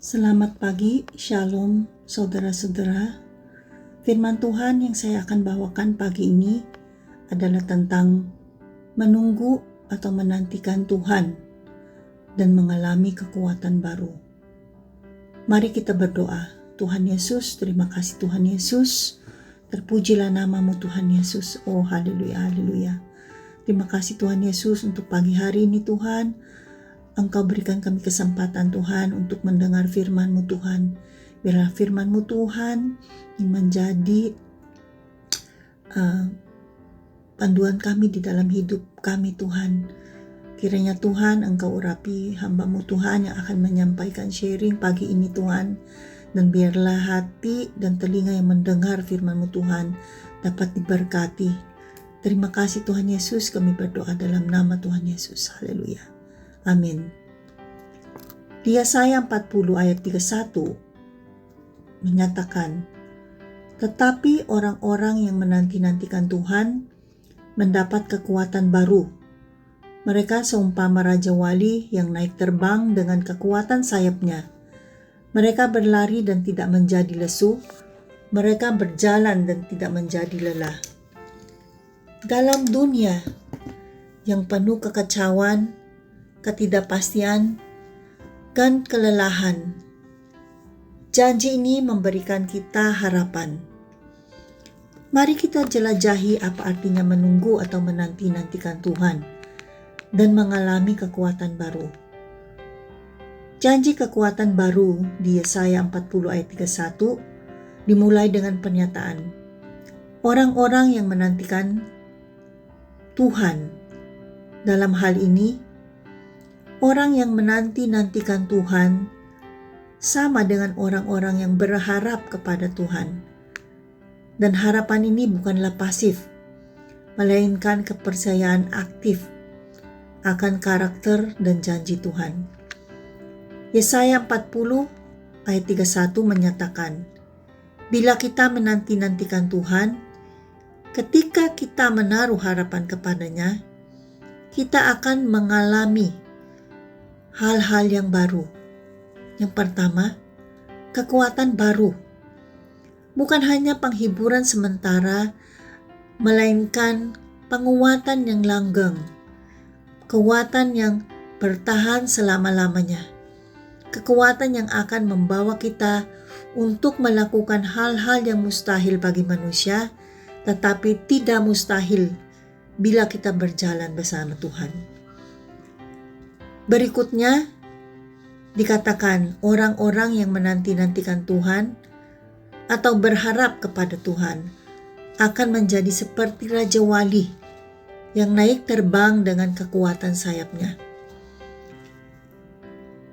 Selamat pagi, Shalom saudara-saudara. Firman Tuhan yang saya akan bawakan pagi ini adalah tentang menunggu atau menantikan Tuhan dan mengalami kekuatan baru. Mari kita berdoa. Tuhan Yesus, terima kasih Tuhan Yesus. Terpujilah namamu Tuhan Yesus. Oh haleluya, haleluya. Terima kasih Tuhan Yesus untuk pagi hari ini Tuhan. Engkau berikan kami kesempatan Tuhan untuk mendengar firman-Mu Tuhan. Biarlah firman-Mu Tuhan yang menjadi panduan kami di dalam hidup kami Tuhan. Kiranya Tuhan Engkau urapi hamba-Mu Tuhan yang akan menyampaikan sharing pagi ini Tuhan. Dan biarlah hati dan telinga yang mendengar firman-Mu Tuhan dapat diberkati. Terima kasih Tuhan Yesus, kami berdoa dalam nama Tuhan Yesus. Haleluya. Amin. Di Yesaya 40 ayat 31 menyatakan, tetapi orang-orang yang menanti-nantikan Tuhan mendapat kekuatan baru. Mereka seumpama Raja Wali yang naik terbang dengan kekuatan sayapnya. Mereka berlari dan tidak menjadi lesu. Mereka berjalan dan tidak menjadi lelah. Dalam dunia yang penuh kekacauan, ketidakpastian, dan kelelahan, janji ini memberikan kita harapan. Mari kita jelajahi apa artinya menunggu atau menanti-nantikan Tuhan dan mengalami kekuatan baru. Janji kekuatan baru di Yesaya 40 ayat 31 dimulai dengan pernyataan, orang-orang yang menantikan Tuhan. Dalam hal ini, orang yang menanti-nantikan Tuhan sama dengan orang-orang yang berharap kepada Tuhan. Dan harapan ini bukanlah pasif, melainkan kepercayaan aktif akan karakter dan janji Tuhan. Yesaya 40 ayat 31 menyatakan, bila kita menanti-nantikan Tuhan, ketika kita menaruh harapan kepadanya, kita akan mengalami hal-hal yang baru. Yang pertama, kekuatan baru. Bukan hanya penghiburan sementara, melainkan penguatan yang langgeng. Kekuatan yang bertahan selama-lamanya. Kekuatan yang akan membawa kita untuk melakukan hal-hal yang mustahil bagi manusia, tetapi tidak mustahil bila kita berjalan bersama Tuhan. Berikutnya dikatakan orang-orang yang menanti-nantikan Tuhan atau berharap kepada Tuhan akan menjadi seperti Raja Wali yang naik terbang dengan kekuatan sayapnya.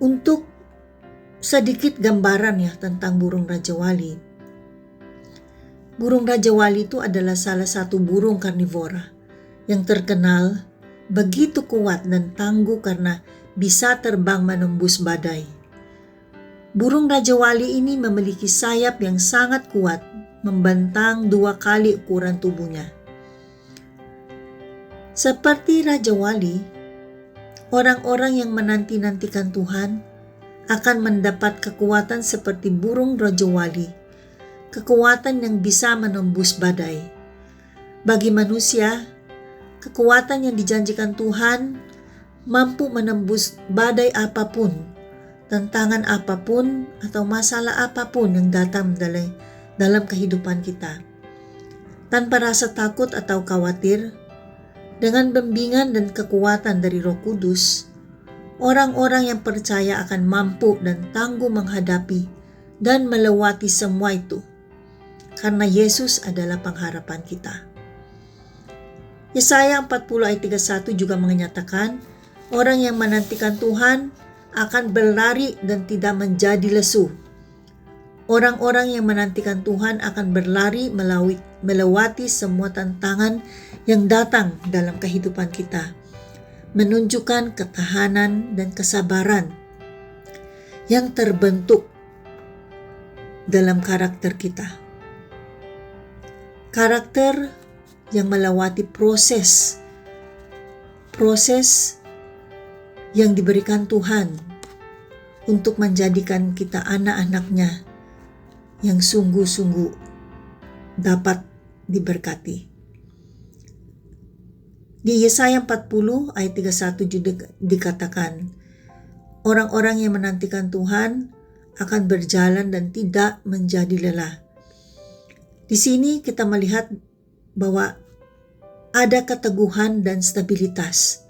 Untuk sedikit gambaran ya tentang burung Raja Wali. Burung Raja Wali itu adalah salah satu burung karnivora yang terkenal begitu kuat dan tangguh karena bisa terbang menembus badai. Burung Raja Wali ini memiliki sayap yang sangat kuat, membentang 2 kali ukuran tubuhnya. Seperti Raja Wali, orang-orang yang menanti-nantikan Tuhan akan mendapat kekuatan seperti burung Raja Wali, kekuatan yang bisa menembus badai. Bagi manusia, kekuatan yang dijanjikan Tuhan mampu menembus badai apapun, tantangan apapun, atau masalah apapun yang datang dalam kehidupan kita. Tanpa rasa takut atau khawatir, dengan bimbingan dan kekuatan dari Roh Kudus, orang-orang yang percaya akan mampu dan tangguh menghadapi dan melewati semua itu, karena Yesus adalah pengharapan kita. Yesaya 40 ayat 31 juga menyatakan, orang yang menantikan Tuhan akan berlari dan tidak menjadi lesu. Orang-orang yang menantikan Tuhan akan berlari melewati semua tantangan yang datang dalam kehidupan kita, menunjukkan ketahanan dan kesabaran yang terbentuk dalam karakter kita. Karakter yang melewati proses yang diberikan Tuhan untuk menjadikan kita anak-anaknya yang sungguh-sungguh dapat diberkati. Di Yesaya 40 ayat 31 juga dikatakan, orang-orang yang menantikan Tuhan akan berjalan dan tidak menjadi lelah. Di sini kita melihat bahwa ada keteguhan dan stabilitas,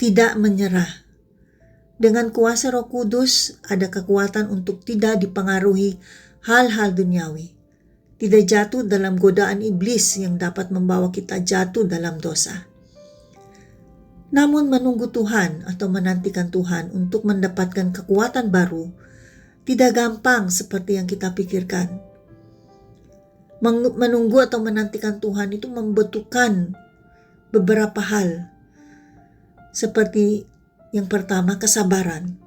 tidak menyerah. Dengan kuasa Roh Kudus ada kekuatan untuk tidak dipengaruhi hal-hal duniawi, tidak jatuh dalam godaan iblis yang dapat membawa kita jatuh dalam dosa. Namun menunggu Tuhan atau menantikan Tuhan untuk mendapatkan kekuatan baru tidak gampang seperti yang kita pikirkan. Menunggu atau menantikan Tuhan itu membutuhkan beberapa hal. Seperti yang pertama, kesabaran.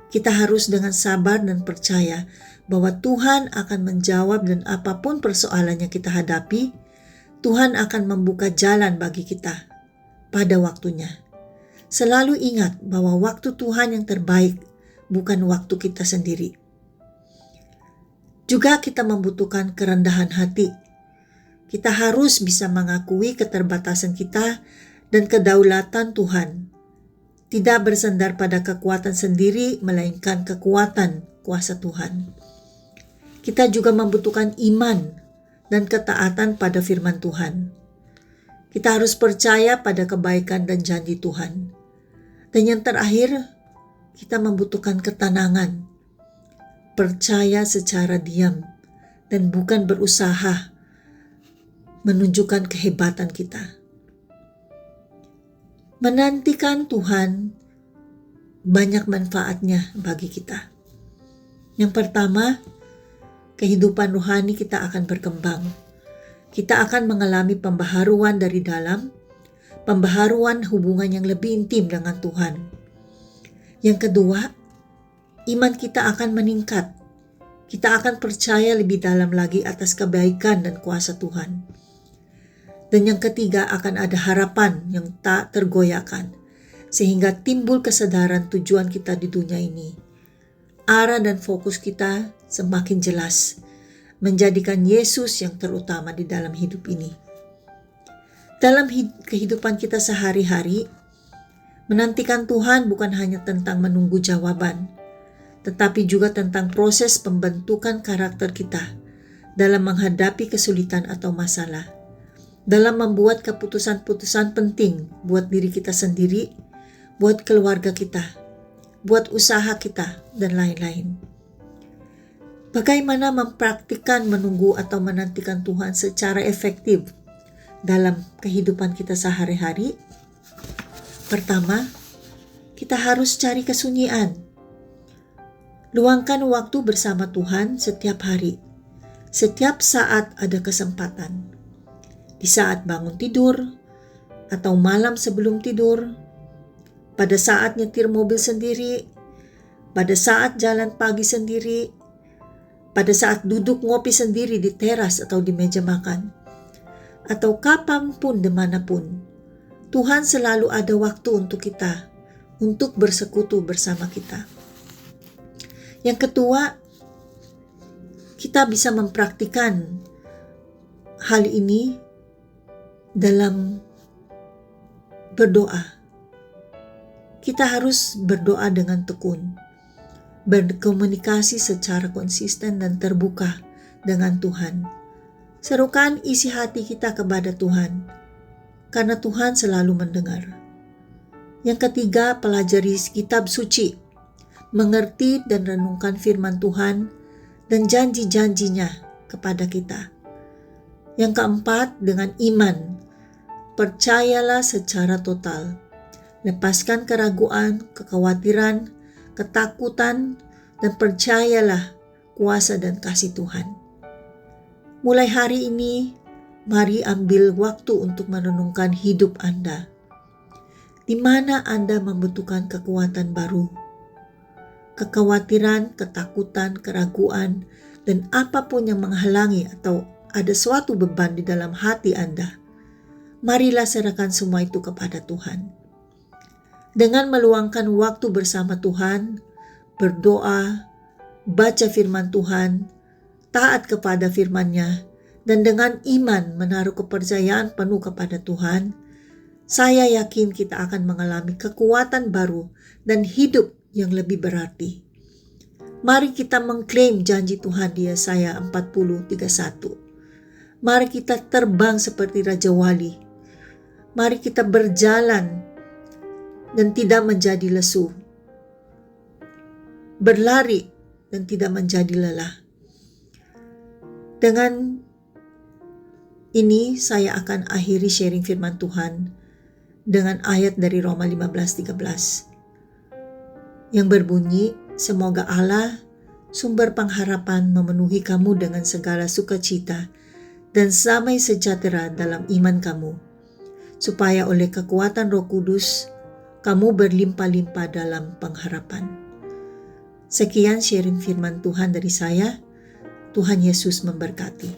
Kita harus dengan sabar dan percaya bahwa Tuhan akan menjawab, dan apapun persoalan yang kita hadapi, Tuhan akan membuka jalan bagi kita pada waktunya. Selalu ingat bahwa waktu Tuhan yang terbaik, bukan waktu kita sendiri. Juga kita membutuhkan kerendahan hati. Kita harus bisa mengakui keterbatasan kita dan kedaulatan Tuhan. Tidak bersandar pada kekuatan sendiri, melainkan kekuatan kuasa Tuhan. Kita juga membutuhkan iman dan ketaatan pada firman Tuhan. Kita harus percaya pada kebaikan dan janji Tuhan. Dan yang terakhir, kita membutuhkan ketenangan. Percaya secara diam dan bukan berusaha menunjukkan kehebatan kita. Menantikan Tuhan banyak manfaatnya bagi kita. Yang pertama, kehidupan rohani kita akan berkembang. Kita akan mengalami pembaharuan dari dalam, pembaharuan hubungan yang lebih intim dengan Tuhan. Yang kedua, iman kita akan meningkat. Kita akan percaya lebih dalam lagi atas kebaikan dan kuasa Tuhan. Dan yang ketiga, akan ada harapan yang tak tergoyahkan, sehingga timbul kesadaran tujuan kita di dunia ini. Arah dan fokus kita semakin jelas, menjadikan Yesus yang terutama di dalam hidup ini. Dalam kehidupan kita sehari-hari, menantikan Tuhan bukan hanya tentang menunggu jawaban, tetapi juga tentang proses pembentukan karakter kita dalam menghadapi kesulitan atau masalah, dalam membuat keputusan-keputusan penting buat diri kita sendiri, buat keluarga kita, buat usaha kita, dan lain-lain. Bagaimana mempraktikkan menunggu atau menantikan Tuhan secara efektif dalam kehidupan kita sehari-hari? Pertama, kita harus cari kesunyian. Luangkan waktu bersama Tuhan setiap hari, setiap saat ada kesempatan. Di saat bangun tidur, atau malam sebelum tidur, pada saat nyetir mobil sendiri, pada saat jalan pagi sendiri, pada saat duduk ngopi sendiri di teras atau di meja makan, atau kapanpun dimanapun, Tuhan selalu ada waktu untuk kita, untuk bersekutu bersama kita. Yang kedua, kita bisa mempraktikkan hal ini dalam berdoa. Kita harus berdoa dengan tekun, berkomunikasi secara konsisten dan terbuka dengan Tuhan. Serukan isi hati kita kepada Tuhan, karena Tuhan selalu mendengar. Yang ketiga, pelajari kitab suci, mengerti dan renungkan firman Tuhan dan janji-janjinya kepada kita. Yang keempat, dengan iman, percayalah secara total. Lepaskan keraguan, kekhawatiran, ketakutan, dan percayalah kuasa dan kasih Tuhan. Mulai hari ini, mari ambil waktu untuk merenungkan hidup Anda. Di mana Anda membutuhkan kekuatan baru? Kekhawatiran, ketakutan, keraguan, dan apapun yang menghalangi atau ada suatu beban di dalam hati Anda, marilah serahkan semua itu kepada Tuhan. Dengan meluangkan waktu bersama Tuhan, berdoa, baca firman Tuhan, taat kepada firman-Nya, dan dengan iman menaruh kepercayaan penuh kepada Tuhan, saya yakin kita akan mengalami kekuatan baru dan hidup yang lebih berarti. Mari kita mengklaim janji Tuhan di Yesaya 40:31. Mari kita terbang seperti Raja Wali. Mari kita berjalan dan tidak menjadi lesu. Berlari dan tidak menjadi lelah. Dengan ini saya akan akhiri sharing firman Tuhan dengan ayat dari Roma 15:13 yang berbunyi, semoga Allah, sumber pengharapan, memenuhi kamu dengan segala sukacita dan damai sejahtera dalam iman kamu, supaya oleh kekuatan Roh Kudus kamu berlimpah-limpah dalam pengharapan. Sekian sharing firman Tuhan dari saya. Tuhan Yesus memberkati.